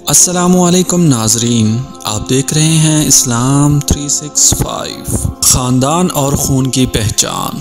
السلام علیکم ناظرین، آپ دیکھ رہے ہیں اسلام 365 خاندان اور خون کی پہچان۔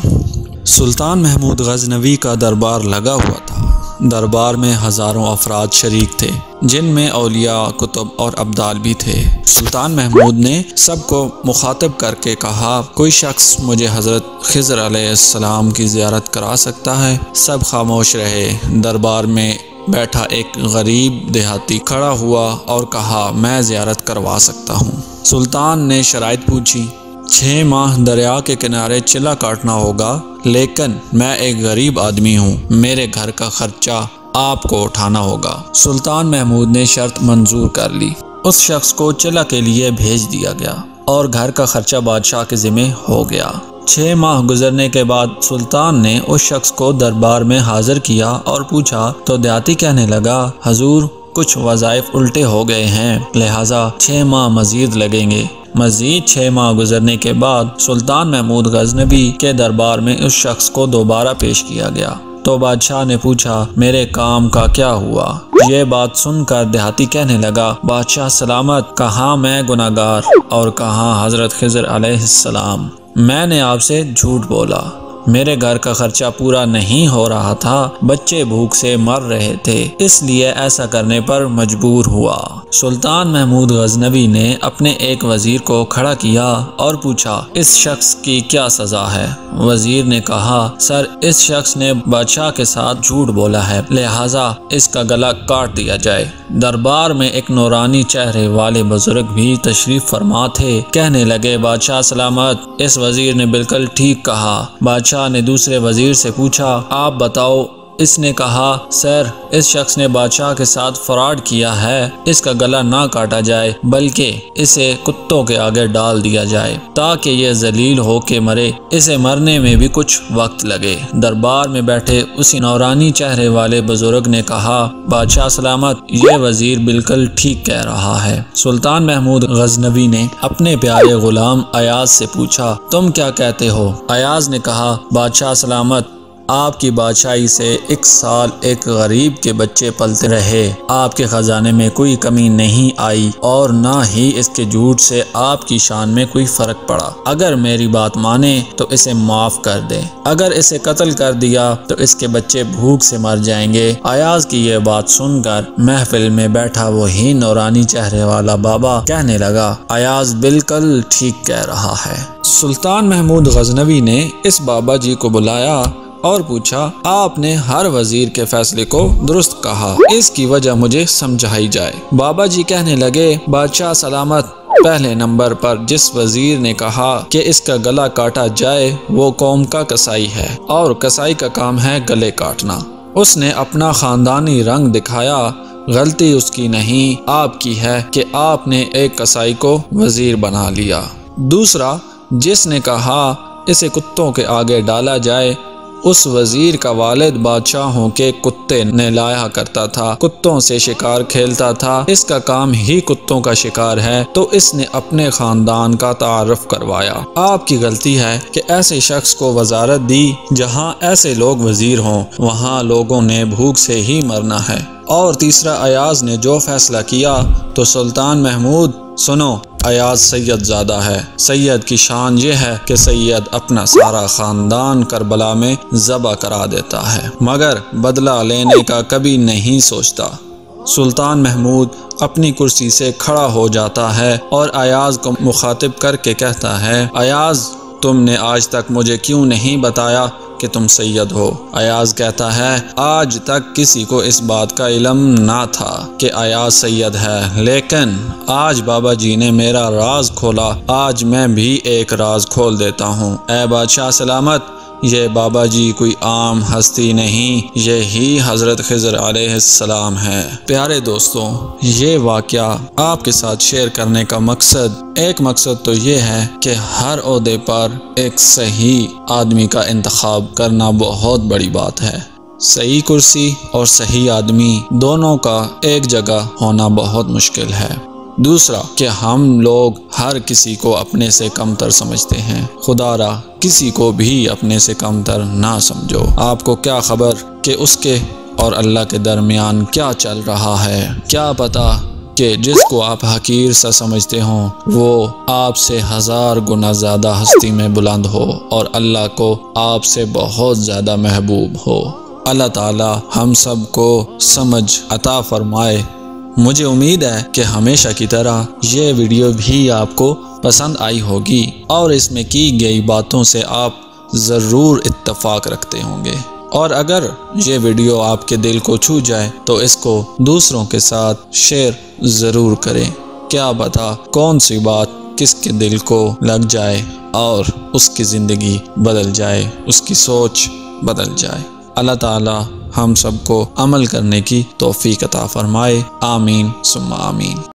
سلطان محمود غزنوی کا دربار لگا ہوا تھا۔ دربار میں ہزاروں افراد شریک تھے، جن میں اولیاء، کتب اور ابدال بھی تھے۔ سلطان محمود نے سب کو مخاطب کر کے کہا، کوئی شخص مجھے حضرت خضر علیہ السلام کی زیارت کرا سکتا ہے؟ سب خاموش رہے۔ دربار میں بیٹھا ایک غریب دیہاتی کھڑا ہوا اور کہا، میں زیارت کروا سکتا ہوں۔ سلطان نے شرائط پوچھی۔ 6 ماہ دریا کے کنارے چلا کاٹنا ہوگا، لیکن میں ایک غریب آدمی ہوں، میرے گھر کا خرچہ آپ کو اٹھانا ہوگا۔ سلطان محمود نے شرط منظور کر لی۔ اس شخص کو چلا کے لیے بھیج دیا گیا اور گھر کا خرچہ بادشاہ کے ذمہ ہو گیا۔ 6 ماہ گزرنے کے بعد سلطان نے اس شخص کو دربار میں حاضر کیا اور پوچھا تو دیہاتی کہنے لگا، حضور کچھ وظائف الٹے ہو گئے ہیں، لہٰذا 6 ماہ مزید لگیں گے۔ مزید 6 ماہ گزرنے کے بعد سلطان محمود غزنوی کے دربار میں اس شخص کو دوبارہ پیش کیا گیا تو بادشاہ نے پوچھا، میرے کام کا کیا ہوا؟ یہ بات سن کر دیہاتی کہنے لگا، بادشاہ سلامت، کہاں میں گناہگار اور کہاں حضرت خضر علیہ السلام۔ میں نے آپ سے جھوٹ بولا، میرے گھر کا خرچہ پورا نہیں ہو رہا تھا، بچے بھوک سے مر رہے تھے، اس لیے ایسا کرنے پر مجبور ہوا۔ سلطان محمود غزنوی نے اپنے ایک وزیر کو کھڑا کیا اور پوچھا، اس شخص کی کیا سزا ہے؟ وزیر نے کہا، سر اس شخص نے بادشاہ کے ساتھ جھوٹ بولا ہے، لہٰذا اس کا گلا کاٹ دیا جائے۔ دربار میں ایک نورانی چہرے والے بزرگ بھی تشریف فرما تھے، کہنے لگے، بادشاہ سلامت، اس وزیر نے بالکل ٹھیک کہا۔ بادشاہ نے دوسرے وزیر سے پوچھا، آپ بتاؤ۔ اس نے کہا، سر اس شخص نے بادشاہ کے ساتھ فراڈ کیا ہے، اس کا گلا نہ کاٹا جائے بلکہ اسے کتوں کے آگے ڈال دیا جائے تاکہ یہ ذلیل ہو کے مرے، اسے مرنے میں بھی کچھ وقت لگے۔ دربار میں بیٹھے اسی نورانی چہرے والے بزرگ نے کہا، بادشاہ سلامت، یہ وزیر بالکل ٹھیک کہہ رہا ہے۔ سلطان محمود غزنوی نے اپنے پیارے غلام ایاز سے پوچھا، تم کیا کہتے ہو؟ ایاز نے کہا، بادشاہ سلامت، آپ کی بادشاہی سے 1 سال ایک غریب کے بچے پلتے رہے، آپ کے خزانے میں کوئی کمی نہیں آئی اور نہ ہی اس کے جھوٹ سے آپ کی شان میں کوئی فرق پڑا۔ اگر میری بات مانے تو اسے معاف کر دے، اگر اسے قتل کر دیا تو اس کے بچے بھوک سے مر جائیں گے۔ ایاز کی یہ بات سن کر محفل میں بیٹھا وہی نورانی چہرے والا بابا کہنے لگا، ایاز بالکل ٹھیک کہہ رہا ہے۔ سلطان محمود غزنوی نے اس بابا جی کو بلایا اور پوچھا، آپ نے ہر وزیر کے فیصلے کو درست کہا، اس کی وجہ مجھے سمجھائی جائے۔ بابا جی کہنے لگے، بادشاہ سلامت، پہلے نمبر پر جس وزیر نے کہا کہ اس کا گلا کاٹا جائے وہ قوم کا کسائی ہے اور کسائی کا کام ہے گلے کاٹنا۔ اس نے اپنا خاندانی رنگ دکھایا، غلطی اس کی نہیں آپ کی ہے کہ آپ نے ایک کسائی کو وزیر بنا لیا۔ دوسرا، جس نے کہا اسے کتوں کے آگے ڈالا جائے، اس وزیر کا والد بادشاہوں کے کتے نہلایا کرتا تھا، کتوں سے شکار کھیلتا تھا، اس کا کام ہی کتوں کا شکار ہے، تو اس نے اپنے خاندان کا تعارف کروایا۔ آپ کی غلطی ہے کہ ایسے شخص کو وزارت دی، جہاں ایسے لوگ وزیر ہوں وہاں لوگوں نے بھوک سے ہی مرنا ہے۔ اور تیسرا، ایاز نے جو فیصلہ کیا تو سلطان محمود سنو، ایاز سید زادہ ہے، سید کی شان یہ ہے کہ سید اپنا سارا خاندان کربلا میں ذبح کرا دیتا ہے مگر بدلہ لینے کا کبھی نہیں سوچتا۔ سلطان محمود اپنی کرسی سے کھڑا ہو جاتا ہے اور ایاز کو مخاطب کر کے کہتا ہے، ایاز تم نے آج تک مجھے کیوں نہیں بتایا کہ تم سید ہو؟ ایاز کہتا ہے، آج تک کسی کو اس بات کا علم نہ تھا کہ ایاز سید ہے، لیکن آج بابا جی نے میرا راز کھولا، آج میں بھی ایک راز کھول دیتا ہوں۔ اے بادشاہ سلامت، یہ بابا جی کوئی عام ہستی نہیں، یہی حضرت خضر علیہ السلام ہے۔ پیارے دوستوں، یہ واقعہ آپ کے ساتھ شیئر کرنے کا ایک مقصد تو یہ ہے کہ ہر عہدے پر ایک صحیح آدمی کا انتخاب کرنا بہت بڑی بات ہے۔ صحیح کرسی اور صحیح آدمی دونوں کا ایک جگہ ہونا بہت مشکل ہے۔ دوسرا کہ ہم لوگ ہر کسی کو اپنے سے کم تر سمجھتے ہیں، خدا را کسی کو بھی اپنے سے کم تر نہ سمجھو۔ آپ کو کیا خبر کہ اس کے اور اللہ کے درمیان کیا چل رہا ہے؟ کیا پتہ کہ جس کو آپ حقیر سا سمجھتے ہوں وہ آپ سے 1000 گنا زیادہ ہستی میں بلند ہو اور اللہ کو آپ سے بہت زیادہ محبوب ہو۔ اللہ تعالی ہم سب کو سمجھ عطا فرمائے۔ مجھے امید ہے کہ ہمیشہ کی طرح یہ ویڈیو بھی آپ کو پسند آئی ہوگی اور اس میں کی گئی باتوں سے آپ ضرور اتفاق رکھتے ہوں گے، اور اگر یہ ویڈیو آپ کے دل کو چھو جائے تو اس کو دوسروں کے ساتھ شیئر ضرور کریں۔ کیا پتہ کون سی بات کس کے دل کو لگ جائے اور اس کی زندگی بدل جائے، اس کی سوچ بدل جائے۔ اللہ تعالی ہم سب کو عمل کرنے کی توفیق عطا فرمائے۔ آمین ثم آمین۔